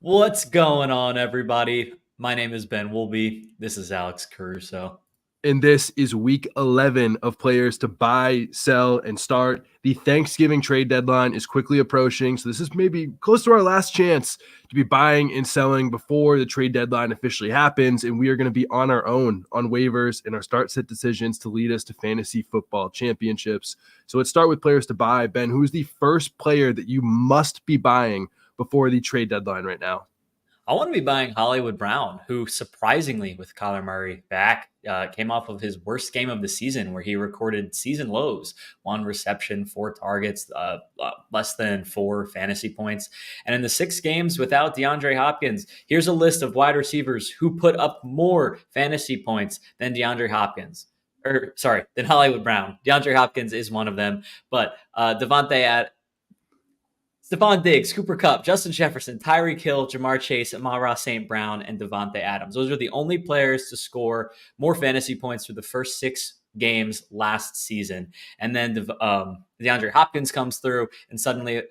What's going on, everybody? My name is Ben Wolby. This is Alex Caruso. And this is week 11 of players to buy, sell, and start. The Thanksgiving trade deadline is quickly approaching. So this is maybe close to our last chance to be buying and selling before the trade deadline officially happens. And we are going to be on our own on waivers and our start sit decisions to lead us to fantasy football championships. So let's start with players to buy. Ben, who's the first player that you must be buying before the trade deadline right now? I want to be buying Hollywood Brown, who surprisingly, with Kyler Murray back, came off of his worst game of the season where he recorded season lows, 1 reception, 4 targets, less than 4 fantasy points. And in the 6 games without DeAndre Hopkins, here's a list of wide receivers who put up more fantasy points than DeAndre Hopkins. Than Hollywood Brown. DeAndre Hopkins is one of them, but Stephon Diggs, Cooper Kupp, Justin Jefferson, Tyreek Hill, Jamar Chase, Amon-Ra St. Brown, and Devontae Adams. Those are the only players to score more fantasy points through the first 6 games last season. And then DeAndre Hopkins comes through, and suddenly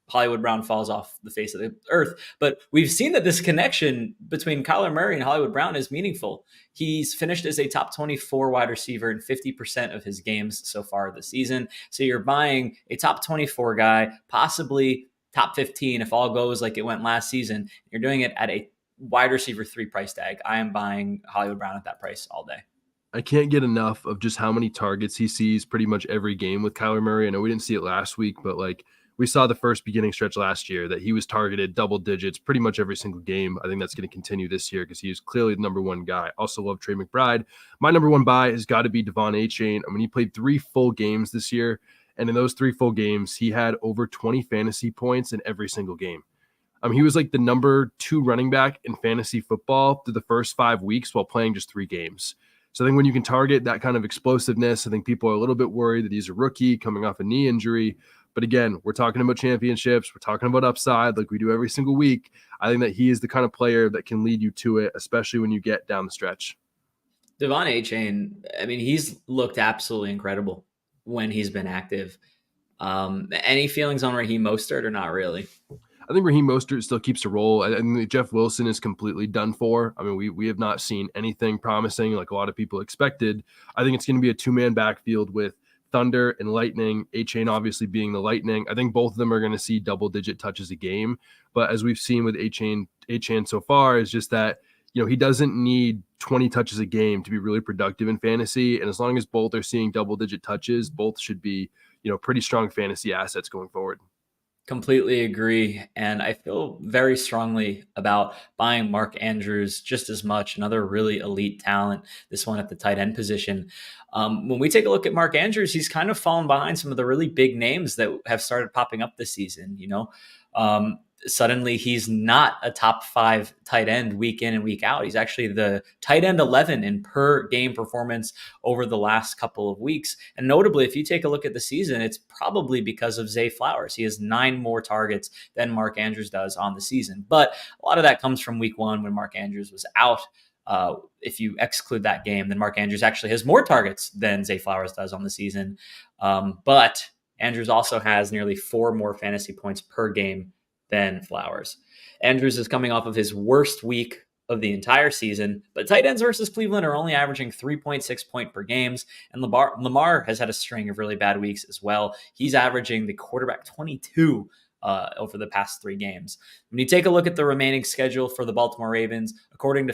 Hollywood Brown falls off the face of the earth. But we've seen that this connection between Kyler Murray and Hollywood Brown is meaningful. He's finished as a top 24 wide receiver in 50% of his games so far this season. So you're buying a top 24 guy, possibly top 15 if all goes like it went last season. You're doing it at a wide receiver 3 price tag. I am buying Hollywood Brown at that price all day. I can't get enough of just how many targets he sees pretty much every game with Kyler Murray. I know we didn't see it last week, but we saw the first beginning stretch last year that he was targeted double digits pretty much every single game. I think that's going to continue this year because he is clearly the number one guy. Also love Trey McBride. My number one buy has got to be Devon Achane. I mean, he played 3 full games this year, and in those 3 full games, he had over 20 fantasy points in every single game. He was like the number 2 running back in fantasy football through the first 5 weeks while playing just 3 games. So I think when you can target that kind of explosiveness, I think people are a little bit worried that he's a rookie coming off a knee injury. But again, we're talking about championships. We're talking about upside like we do every single week. I think that he is the kind of player that can lead you to it, especially when you get down the stretch. Devon Achane, I mean, he's looked absolutely incredible when he's been active. Any feelings on Raheem Mostert or not really? I think Raheem Mostert still keeps a role. I think Jeff Wilson is completely done for. I mean, we have not seen anything promising like a lot of people expected. I think it's going to be a 2-man backfield with Thunder and Lightning, Achane obviously being the Lightning. I think both of them are going to see double-digit touches a game. But as we've seen with Achane so far is just that, he doesn't need 20 touches a game to be really productive in fantasy. And as long as both are seeing double-digit touches, both should be, pretty strong fantasy assets going forward. Completely agree. And I feel very strongly about buying Mark Andrews just as much, another really elite talent, this one at the tight end position. When we take a look at Mark Andrews, he's kind of fallen behind some of the really big names that have started popping up this season. Suddenly he's not a top 5 tight end week in and week out. He's actually the tight end 11 in per game performance over the last couple of weeks. And notably, if you take a look at the season, it's probably because of Zay Flowers. He has 9 more targets than Mark Andrews does on the season. But a lot of that comes from week 1 when Mark Andrews was out. If you exclude that game, then Mark Andrews actually has more targets than Zay Flowers does on the season. But Andrews also has nearly 4 more fantasy points per game than Flowers. Andrews is coming off of his worst week of the entire season, but tight ends versus Cleveland are only averaging 3.6 points per games, and Lamar has had a string of really bad weeks as well. He's averaging the quarterback 22 over the past 3 games. When you take a look at the remaining schedule for the Baltimore Ravens, according to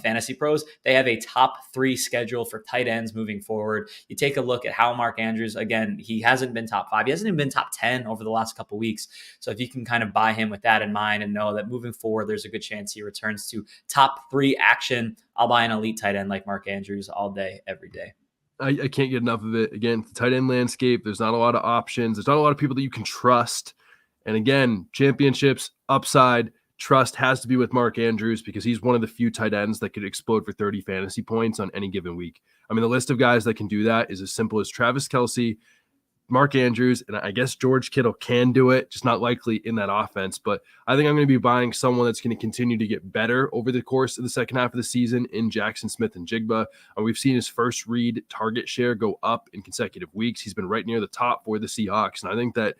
Fantasy Pros, they have a top 3 schedule for tight ends moving forward. You take a look at how Mark Andrews, again, he hasn't been top 5. He hasn't even been top 10 over the last couple weeks. So if you can kind of buy him with that in mind and know that moving forward, there's a good chance he returns to top 3 action, I'll buy an elite tight end like Mark Andrews all day, every day. I can't get enough of it. Again, the tight end landscape, there's not a lot of options. There's not a lot of people that you can trust. And again, championships, upside, trust has to be with Mark Andrews because he's one of the few tight ends that could explode for 30 fantasy points on any given week. I mean, the list of guys that can do that is as simple as Travis Kelce, Mark Andrews, and I guess George Kittle can do it, just not likely in that offense. But I think I'm going to be buying someone that's going to continue to get better over the course of the second half of the season in Jaxon Smith-Njigba. We've seen his first read target share go up in consecutive weeks. He's been right near the top for the Seahawks. And I think that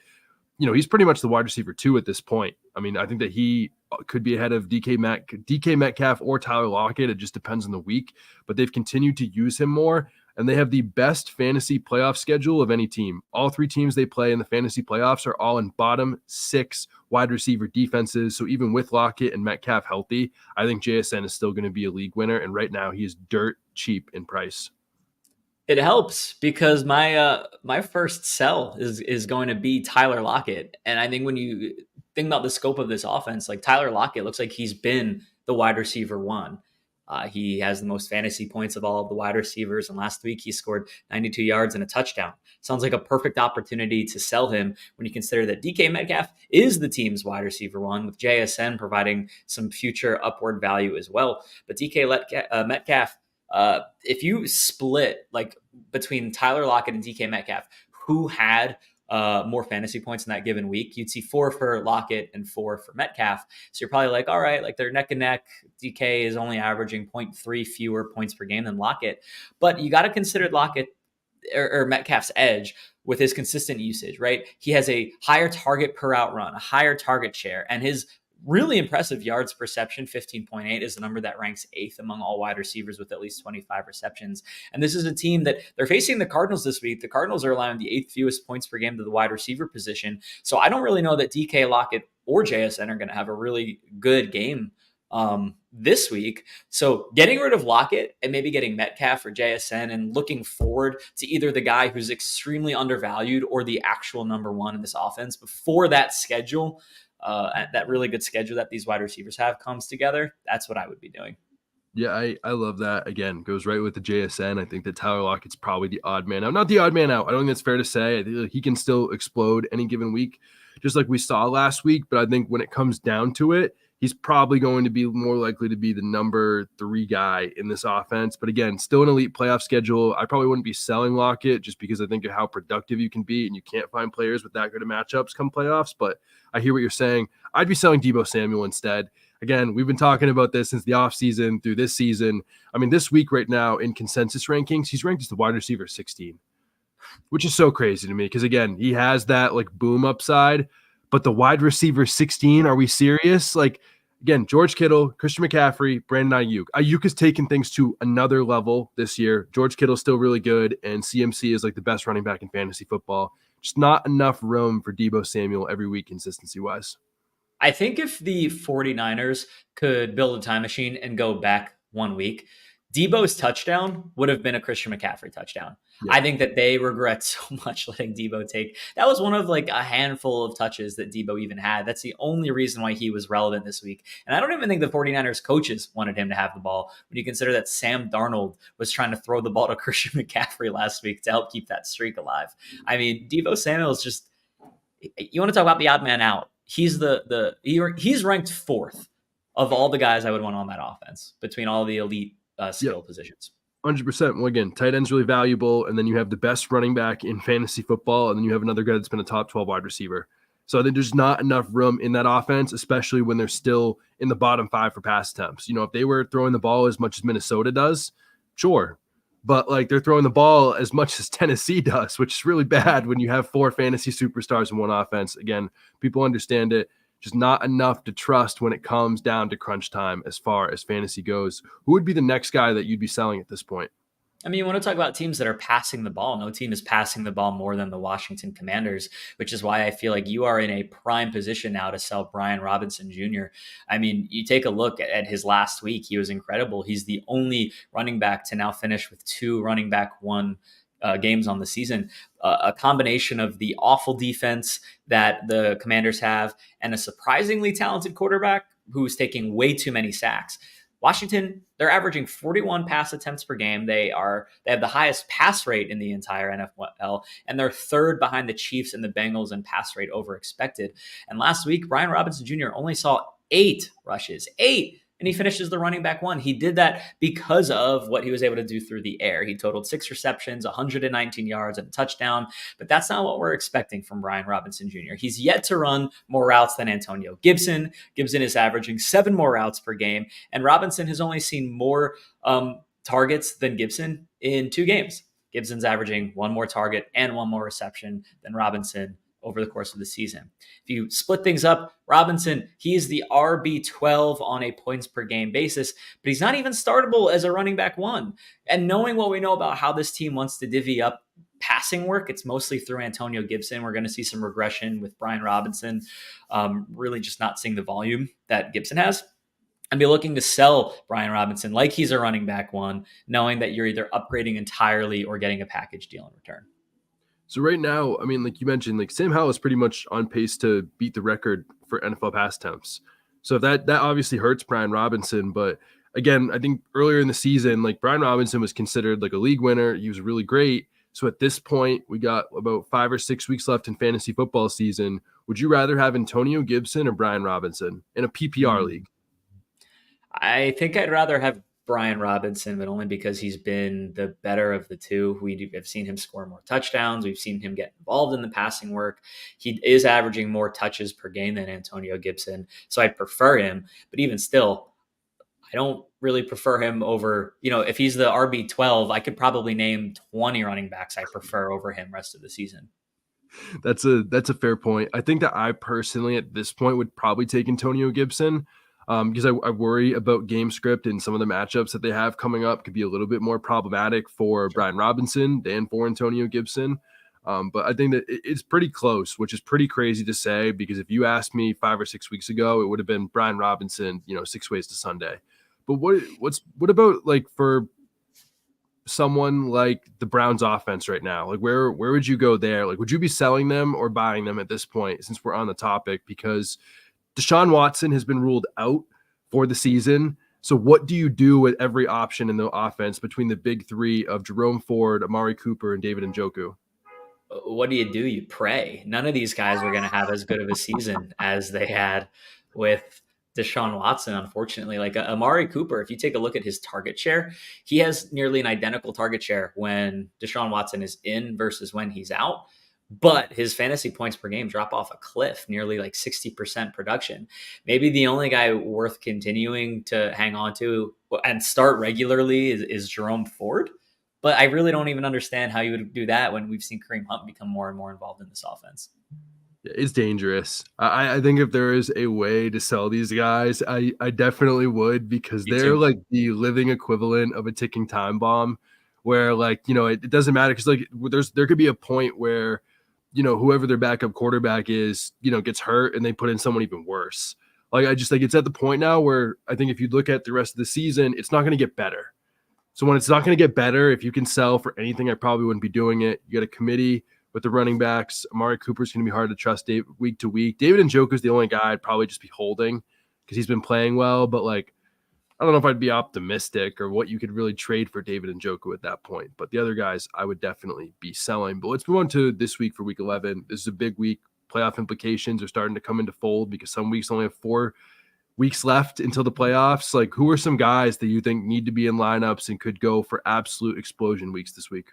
he's pretty much the wide receiver 2 at this point. I mean, I think that he could be ahead of DK Metcalf or Tyler Lockett. It just depends on the week, but they've continued to use him more, and they have the best fantasy playoff schedule of any team. All 3 teams they play in the fantasy playoffs are all in bottom 6 wide receiver defenses. So even with Lockett and Metcalf healthy, I think JSN is still going to be a league winner, and right now he is dirt cheap in price. It helps because my first sell is going to be Tyler Lockett. And I think when you think about the scope of this offense, like Tyler Lockett looks like he's been the wide receiver 1. He has the most fantasy points of all of the wide receivers. And last week he scored 92 yards and a touchdown. Sounds like a perfect opportunity to sell him when you consider that DK Metcalf is the team's wide receiver 1, with JSN providing some future upward value as well. But Metcalf, if you split like between Tyler Lockett and DK Metcalf, who had more fantasy points in that given week, you'd see 4 for Lockett and 4 for Metcalf. So you're probably like, all right, like they're neck and neck. DK is only averaging 0.3 fewer points per game than Lockett. But you got to consider Lockett or Metcalf's edge with his consistent usage, right? He has a higher target per out run, a higher target share, and his really impressive yards per reception, 15.8, is the number that ranks 8th among all wide receivers with at least 25 receptions. And this is a team that they're facing the Cardinals this week. The Cardinals are allowing the 8th fewest points per game to the wide receiver position. So I don't really know that DK, Lockett, or JSN are going to have a really good game this week. So getting rid of Lockett and maybe getting Metcalf or JSN and looking forward to either the guy who's extremely undervalued or the actual number 1 in this offense before that schedule, that really good schedule that these wide receivers have comes together, that's what I would be doing. Yeah, I love that. Again, goes right with the JSN. I think that Tyler Lockett's probably the odd man out. Not the odd man out. I don't think that's fair to say. I think he can still explode any given week, just like we saw last week. But I think when it comes down to it, he's probably going to be more likely to be the number 3 guy in this offense. But again, still an elite playoff schedule. I probably wouldn't be selling Lockett just because I think of how productive you can be, and you can't find players with that good of matchups come playoffs. But I hear what you're saying. I'd be selling Deebo Samuel instead. Again, we've been talking about this since the offseason through this season. I mean, this week right now in consensus rankings, he's ranked as the wide receiver 16, which is so crazy to me because, again, he has that like boom upside, but the wide receiver 16, are we serious? Like, again, George Kittle, Christian McCaffrey, Brandon Ayuk. Ayuk has taken things to another level this year. George Kittle's still really good, and CMC is like the best running back in fantasy football. Just not enough room for Deebo Samuel every week consistency-wise. I think if the 49ers could build a time machine and go back 1 week, Deebo's touchdown would have been a Christian McCaffrey touchdown. Yeah. I think that they regret so much letting Deebo take. That was one of like a handful of touches that Deebo even had. That's the only reason why he was relevant this week. And I don't even think the 49ers coaches wanted him to have the ball when you consider that Sam Darnold was trying to throw the ball to Christian McCaffrey last week to help keep that streak alive. I mean, Deebo Samuel is just, you want to talk about the odd man out. He's he's ranked 4th of all the guys I would want on that offense between all the elite skill positions. 100%. Well, again, tight end's really valuable, and then you have the best running back in fantasy football, and then you have another guy that's been a top 12 wide receiver. So I think there's not enough room in that offense, especially when they're still in the bottom 5 for pass attempts. If they were throwing the ball as much as Minnesota does, sure. But like they're throwing the ball as much as Tennessee does, which is really bad when you have 4 fantasy superstars in one offense. Again, people understand it. Just not enough to trust when it comes down to crunch time as far as fantasy goes. Who would be the next guy that you'd be selling at this point? I mean, you want to talk about teams that are passing the ball. No team is passing the ball more than the Washington Commanders, which is why I feel like you are in a prime position now to sell Bijan Robinson Jr. I mean, you take a look at his last week. He was incredible. He's the only running back to now finish with 2 running back 1 games on the season. A combination of the awful defense that the Commanders have and a surprisingly talented quarterback who's taking way too many sacks. Washington, they're averaging 41 pass attempts per game. They have the highest pass rate in the entire NFL, and they're 3rd behind the Chiefs and the Bengals in pass rate over expected. And last week, Bijan Robinson Jr. only saw 8 rushes, 8. And he finishes the running back 1. He did that because of what he was able to do through the air. He totaled 6 receptions, 119 yards, and a touchdown. But that's not what we're expecting from Bijan Robinson Jr. He's yet to run more routes than Antonio Gibson. Gibson is averaging 7 more routes per game. And Robinson has only seen more targets than Gibson in 2 games. Gibson's averaging 1 more target and 1 more reception than Robinson over the course of the season. If you split things up, Robinson, he is the RB12 on a points per game basis, but he's not even startable as a running back one. And knowing what we know about how this team wants to divvy up passing work, it's mostly through Antonio Gibson. We're going to see some regression with Brian Robinson, really just not seeing the volume that Gibson has. And be looking to sell Brian Robinson like he's a running back one, knowing that you're either upgrading entirely or getting a package deal in return. So right now, I mean, like you mentioned, like Sam Howell is pretty much on pace to beat the record for NFL pass attempts. So that obviously hurts Brian Robinson. But again, I think earlier in the season, like Brian Robinson was considered like a league winner. He was really great. So at this point, we got about 5 or 6 weeks left in fantasy football season. Would you rather have Antonio Gibson or Brian Robinson in a PPR league? I think I'd rather have Brian Robinson, but only because he's been the better of the two. We have seen him score more touchdowns. We've seen him get involved in the passing work. He is averaging more touches per game than Antonio Gibson, so I prefer him. But even still, I don't really prefer him over, if he's the RB12, I could probably name 20 running backs I prefer over him rest of the season. That's a fair point. I think that I personally at this point would probably take Antonio Gibson. Because I worry about game script and some of the matchups that they have coming up could be a little bit more problematic for Brian Robinson than for Antonio Gibson. But I think that it's pretty close, which is pretty crazy to say, because if you asked me 5 or 6 weeks ago, it would have been Brian Robinson, 6 ways to Sunday. But what about like for someone like the Browns offense right now? Like where would you go there? Like, would you be selling them or buying them at this point, since we're on the topic? Because Deshaun Watson has been ruled out for the season. So what do you do with every option in the offense between the big three of Jerome Ford, Amari Cooper, and David Njoku? What do? You pray. None of these guys are going to have as good of a season as they had with Deshaun Watson, unfortunately. Like Amari Cooper, if you take a look at his target share, he has nearly an identical target share when Deshaun Watson is in versus when he's out. But his fantasy points per game drop off a cliff, nearly like 60% production. Maybe the only guy worth continuing to hang on to and start regularly is Jerome Ford. But I really don't even understand how you would do that when we've seen Kareem Hunt become more and more involved in this offense. It's dangerous. I think if there is a way to sell these guys, I definitely would, because they're like the living equivalent of a ticking time bomb where it doesn't matter, because there could be a point where whoever their backup quarterback is, gets hurt and they put in someone even worse. It's at the point now where I think if you look at the rest of the season, it's not going to get better. So when it's not going to get better, if you can sell for anything, I probably wouldn't be doing it. You got a committee with the running backs. Amari Cooper's going to be hard to trust week to week. David Njoku is the only guy I'd probably just be holding because he's been playing well, but I don't know if I'd be optimistic or what you could really trade for David Njoku at that point. But the other guys, I would definitely be selling. But let's move on to this week for week 11. This is a big week. Playoff implications are starting to come into fold because some weeks only have 4 weeks left until the playoffs. Like, who are some guys that you think need to be in lineups and could go for absolute explosion weeks this week?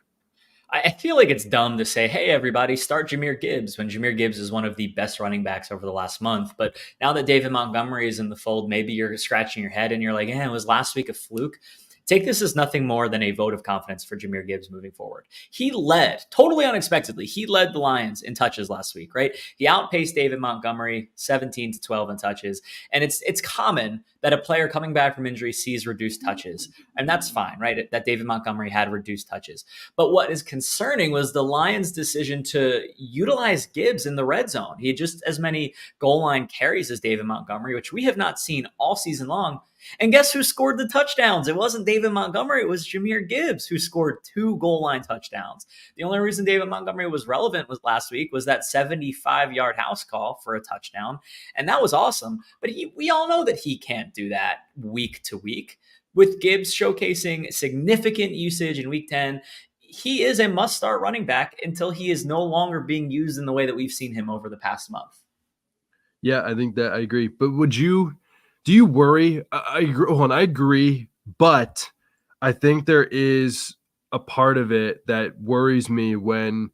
I feel like it's dumb to say, hey, everybody, start Jahmyr Gibbs when Jahmyr Gibbs is one of the best running backs over the last month. But now that David Montgomery is in the fold, maybe you're scratching your head and you're like, was last week a fluke? Take this as nothing more than a vote of confidence for Jahmyr Gibbs moving forward. He led, totally unexpectedly, the Lions in touches last week, right? He outpaced David Montgomery 17-12 in touches. And it's common that a player coming back from injury sees reduced touches. And that's fine, right? That David Montgomery had reduced touches. But what is concerning was the Lions' decision to utilize Gibbs in the red zone. He had just as many goal line carries as David Montgomery, which we have not seen all season long. And guess who scored the touchdowns? It wasn't David Montgomery. It was Jahmyr Gibbs who scored 2 goal line touchdowns. The only reason David Montgomery was relevant last week was that 75-yard house call for a touchdown. And that was awesome. But we all know that he can't do that week to week. With Gibbs showcasing significant usage in week 10, he is a must-start running back until he is no longer being used in the way that we've seen him over the past month. Yeah, I think that I agree. But do you worry? I agree, but I think there is a part of it that worries me when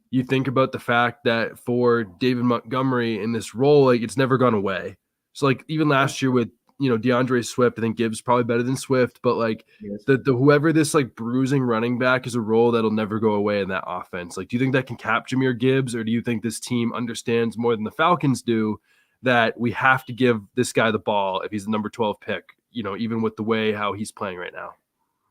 you think about the fact that for David Montgomery in this role, it's never gone away. So even last year with DeAndre Swift. I think Gibbs probably better than Swift, but like Yes. the whoever this like bruising running back is a role that'll never go away in that offense. Like, do you think that can cap Jahmyr Gibbs, or do you think this team understands more than the Falcons do that we have to give this guy the ball if he's the number 12 pick, even with the way how he's playing right now?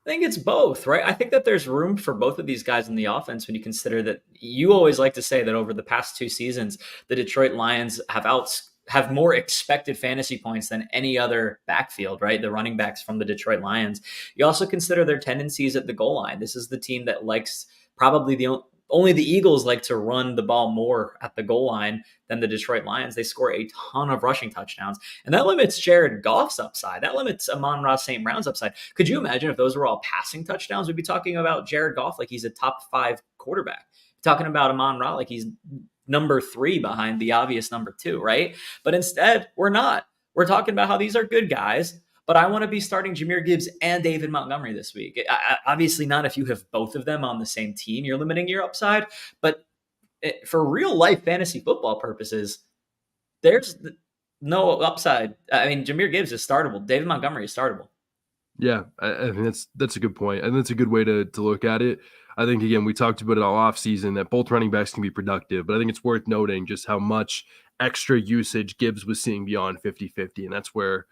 I think it's both, right? I think that there's room for both of these guys in the offense when you consider that you always like to say that over the past 2 seasons, the Detroit Lions have more expected fantasy points than any other backfield, right? The running backs from the Detroit Lions. You also consider their tendencies at the goal line. This is the team that likes probably only the Eagles like to run the ball more at the goal line than the Detroit Lions. They score a ton of rushing touchdowns, and that limits Jared Goff's upside. That limits Amon-Ra St. Brown's upside. Could you imagine if those were all passing touchdowns? We'd be talking about Jared Goff like he's a top 5 quarterback. Talking about Amon-Ra like he's number 3 behind the obvious number 2, right? But instead, we're not. We're talking about how these are good guys, but I want to be starting Jahmyr Gibbs and David Montgomery this week. Obviously not if you have both of them on the same team. You're limiting your upside, but for real life fantasy football purposes, there's no upside. I mean, Jahmyr Gibbs is startable. David Montgomery is startable. Yeah, I think that's a good point. And that's a good way to look at it. I think, again, we talked about it all offseason that both running backs can be productive, but I think it's worth noting just how much extra usage Gibbs was seeing beyond 50-50. And that's where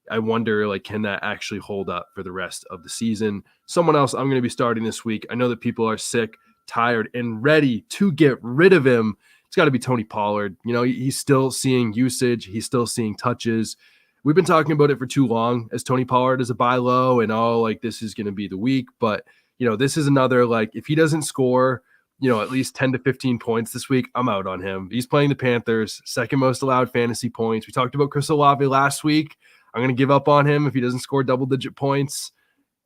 I wonder, like, can that actually hold up for the rest of the season? Someone else I'm going to be starting this week. I know that people are sick, tired, and ready to get rid of him. It's got to be Tony Pollard. He's still seeing usage. He's still seeing touches. We've been talking about it for too long as Tony Pollard is a buy low and like this is going to be the week. But, this is another, like, if he doesn't score, at least 10 to 15 points this week, I'm out on him. He's playing the Panthers, second most allowed fantasy points. We talked about Chris Olave last week. I'm going to give up on him if he doesn't score double-digit points.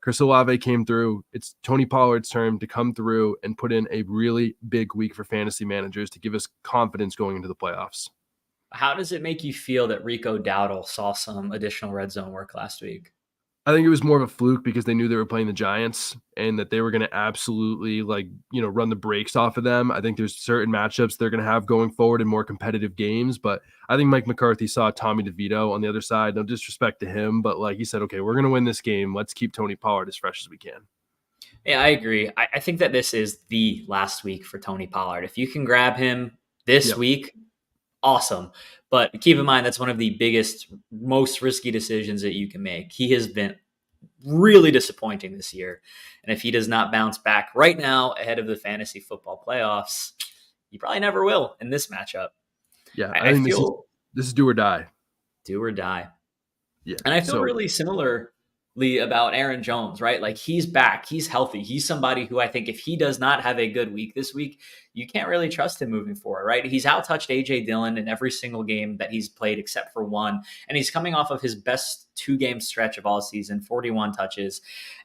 Chris Olave came through. It's Tony Pollard's turn to come through and put in a really big week for fantasy managers to give us confidence going into the playoffs. How does it make you feel that Rico Dowdle saw some additional red zone work last week? I think it was more of a fluke because they knew they were playing the Giants and that they were going to absolutely run the brakes off of them. I think there's certain matchups they're going to have going forward in more competitive games, but I think Mike McCarthy saw Tommy DeVito on the other side. No disrespect to him, but he said, okay, we're going to win this game. Let's keep Tony Pollard as fresh as we can. Yeah, I agree. I think that this is the last week for Tony Pollard. If you can grab him this week, awesome. But keep in mind, that's one of the biggest, most risky decisions that you can make. He has been really disappointing this year. And if he does not bounce back right now ahead of the fantasy football playoffs, he probably never will in this matchup. Yeah, I think this is do or die. Do or die. Yeah. And I feel really similarly about Aaron Jones, right? Like, he's back. He's healthy. He's somebody who I think if he does not have a good week this week, you can't really trust him moving forward, right? He's out-touched A.J. Dillon in every single game that he's played except for one. And he's coming off of his best 2-game stretch of all season, 41 touches.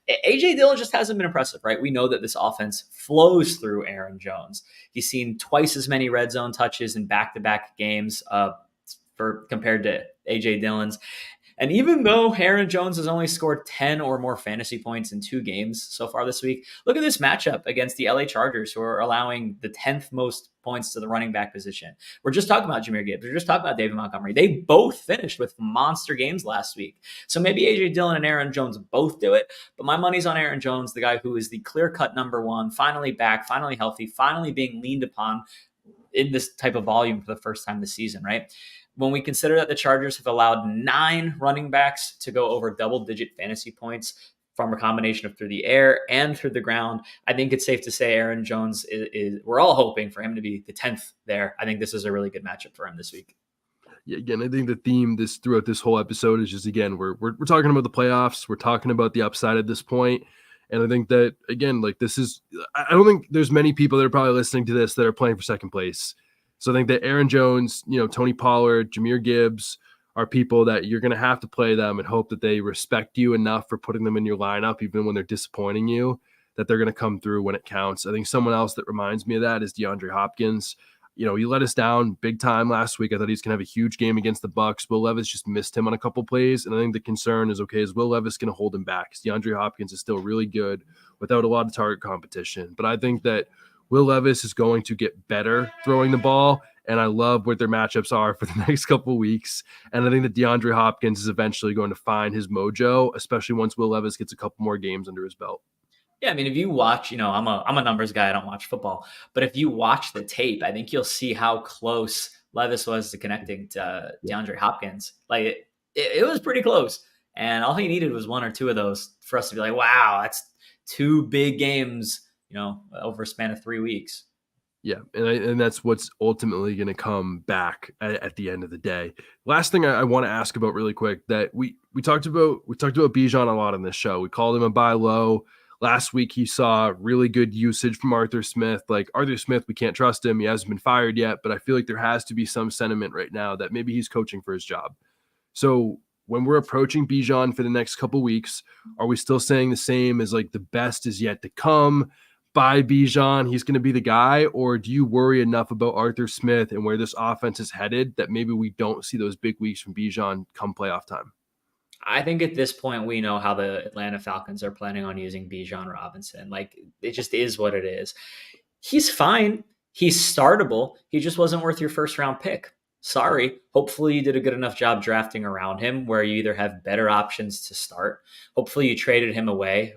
A.J. Dillon just hasn't been impressive, right? We know that this offense flows through Aaron Jones. He's seen twice as many red zone touches in back-to-back games compared to A.J. Dillon's. And even though Aaron Jones has only scored 10 or more fantasy points in 2 games so far this week, look at this matchup against the LA Chargers, who are allowing the 10th most points to the running back position. We're just talking about Jahmyr Gibbs. We're just talking about David Montgomery. They both finished with monster games last week. So maybe A.J. Dillon and Aaron Jones both do it, but my money's on Aaron Jones, the guy who is the clear-cut number 1, finally back, finally healthy, finally being leaned upon in this type of volume for the first time this season, right? When we consider that the Chargers have allowed 9 running backs to go over double-digit fantasy points from a combination of through the air and through the ground, I think it's safe to say Aaron Jones is we're all hoping for him to be the 10th there. I think this is a really good matchup for him this week. Yeah, again, I think the theme throughout this whole episode is just, again, we're talking about the playoffs. We're talking about the upside at this point. And I think that, again, I don't think there's many people that are probably listening to this that are playing for second place. So I think that Aaron Jones, Tony Pollard, Jahmyr Gibbs are people that you're going to have to play them and hope that they respect you enough for putting them in your lineup, even when they're disappointing you, that they're going to come through when it counts. I think someone else that reminds me of that is DeAndre Hopkins. He let us down big time last week. I thought he's going to have a huge game against the Bucs. Will Levis just missed him on a couple plays. And I think the concern is, okay, is Will Levis going to hold him back? Because DeAndre Hopkins is still really good without a lot of target competition. But I think that Will Levis is going to get better throwing the ball, and I love what their matchups are for the next couple of weeks. And I think that DeAndre Hopkins is eventually going to find his mojo, especially once Will Levis gets a couple more games under his belt. Yeah, I mean, if you watch, I'm a numbers guy. I don't watch football, but if you watch the tape, I think you'll see how close Levis was to connecting to DeAndre Hopkins. Like it was pretty close, and all he needed was one or two of those for us to be like, wow, that's two big games, over a span of 3 weeks. Yeah, and that's what's ultimately going to come back at the end of the day. Last thing I want to ask about really quick, that we talked about Bijan a lot on this show. We called him a buy low. Last week he saw really good usage from Arthur Smith. Like Arthur Smith, we can't trust him. He hasn't been fired yet, but I feel like there has to be some sentiment right now that maybe he's coaching for his job. So when we're approaching Bijan for the next couple weeks, are we still saying the same as like the best is yet to come? By Bijan, he's going to be the guy, or do you worry enough about Arthur Smith and where this offense is headed that maybe we don't see those big weeks from Bijan come playoff time? I think at this point we know how the Atlanta Falcons are planning on using Bijan Robinson. Like it just is what it is. He's fine. He's startable. He just wasn't worth your first round pick. Sorry. Hopefully you did a good enough job drafting around him where you either have better options to start. Hopefully you traded him away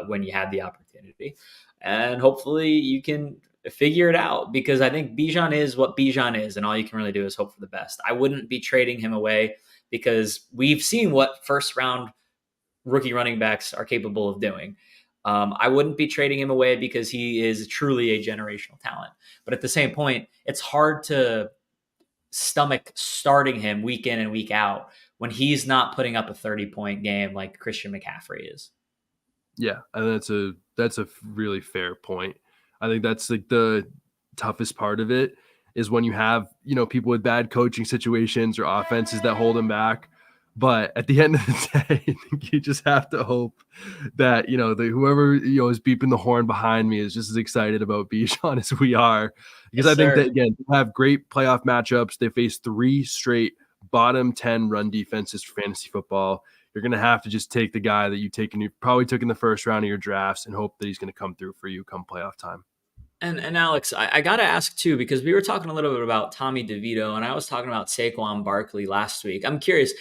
when you had the opportunity. And hopefully you can figure it out, because I think Bijan is what Bijan is, and all you can really do is hope for the best. I wouldn't be trading him away because we've seen what first round rookie running backs are capable of doing. I wouldn't be trading him away because he is truly a generational talent. But at the same point, it's hard to stomach starting him week in and week out when he's not putting up a 30-point game like Christian McCaffrey is. Yeah, and that's a really fair point. I think that's like the toughest part of it is when you have, people with bad coaching situations or offenses that hold them back. But at the end of the day, I think you just have to hope that, whoever, is beeping the horn behind me is just as excited about Bijan as we are. Because Yes, I think sir. that, again, they have great playoff matchups. They face 3 straight bottom 10 run defenses for fantasy football. You're going to have to just take the guy that you probably took in the first round of your drafts and hope that he's going to come through for you come playoff time. And Alex, I got to ask too, because we were talking a little bit about Tommy DeVito and I was talking about Saquon Barkley last week. I'm curious,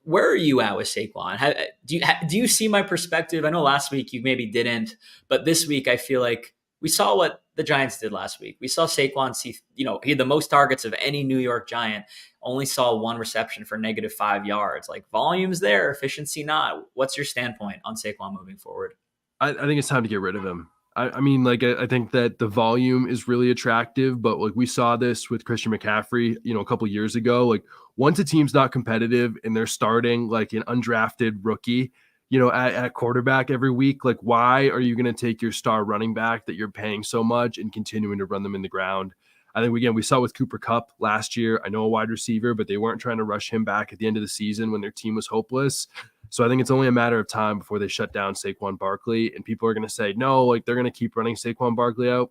where are you at with Saquon? Do you see my perspective? I know last week you maybe didn't, but this week I feel like we saw what the Giants did last week. We saw Saquon see, he had the most targets of any New York Giant, only saw 1 reception for -5 yards. Like volume's there, efficiency not. What's your standpoint on Saquon moving forward? I think it's time to get rid of him. I mean, like, I think that the volume is really attractive, but like we saw this with Christian McCaffrey, a couple years ago. Like once a team's not competitive and they're starting like an undrafted rookie, at quarterback every week, like why are you going to take your star running back that you're paying so much and continuing to run them in the ground? I think, again, we saw with Cooper Kupp last year. I know a wide receiver, but they weren't trying to rush him back at the end of the season when their team was hopeless. So I think it's only a matter of time before they shut down Saquon Barkley, and people are going to say, no, like they're going to keep running Saquon Barkley out.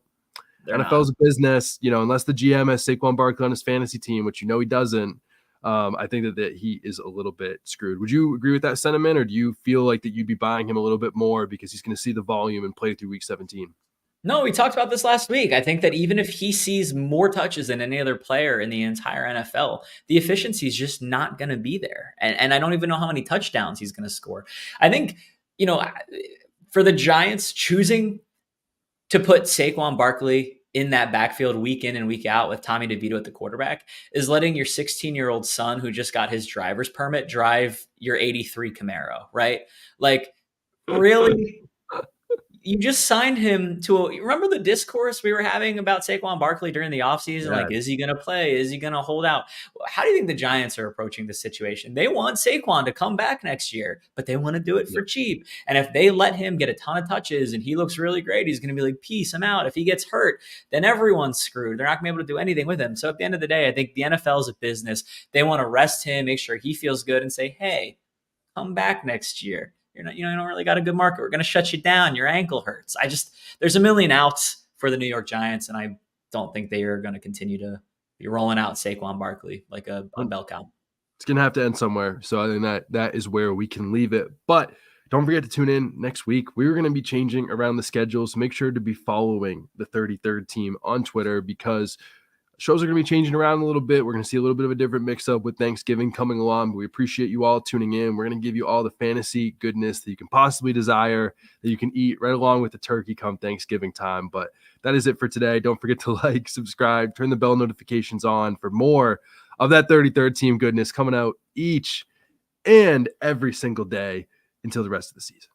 They're NFL's not. a business, unless the GM has Saquon Barkley on his fantasy team, which he doesn't. I think that he is a little bit screwed. Would you agree with that sentiment, or do you feel like that you'd be buying him a little bit more because he's going to see the volume and play through week 17? No, we talked about this last week. I think that even if he sees more touches than any other player in the entire NFL, the efficiency is just not going to be there. And I don't even know how many touchdowns he's going to score. I think, for the Giants choosing to put Saquon Barkley in that backfield week in and week out with Tommy DeVito at the quarterback is letting your 16-year-old son who just got his driver's permit drive your 83 Camaro, right? Like, really? You just signed him to remember the discourse we were having about Saquon Barkley during the offseason? Yeah. Like, is he going to play? Is he going to hold out? How do you think the Giants are approaching this situation? They want Saquon to come back next year, but they want to do it for cheap. And if they let him get a ton of touches and he looks really great, he's going to be like, peace, I'm out. If he gets hurt, then everyone's screwed. They're not going to be able to do anything with him. So at the end of the day, I think the NFL is a business. They want to rest him, make sure he feels good, and say, hey, come back next year. You don't really got a good market. We're going to shut you down. Your ankle hurts. There's a million outs for the New York Giants, and I don't think they are going to continue to be rolling out Saquon Barkley like a bell cow. It's going to have to end somewhere. So I think that is where we can leave it. But don't forget to tune in next week. We're going to be changing around the schedule. So make sure to be following the 33rd team on Twitter, because shows are going to be changing around a little bit. We're going to see a little bit of a different mix-up with Thanksgiving coming along. But we appreciate you all tuning in. We're going to give you all the fantasy goodness that you can possibly desire, that you can eat right along with the turkey come Thanksgiving time. But that is it for today. Don't forget to like, subscribe, turn the bell notifications on for more of that 33rd team goodness coming out each and every single day until the rest of the season.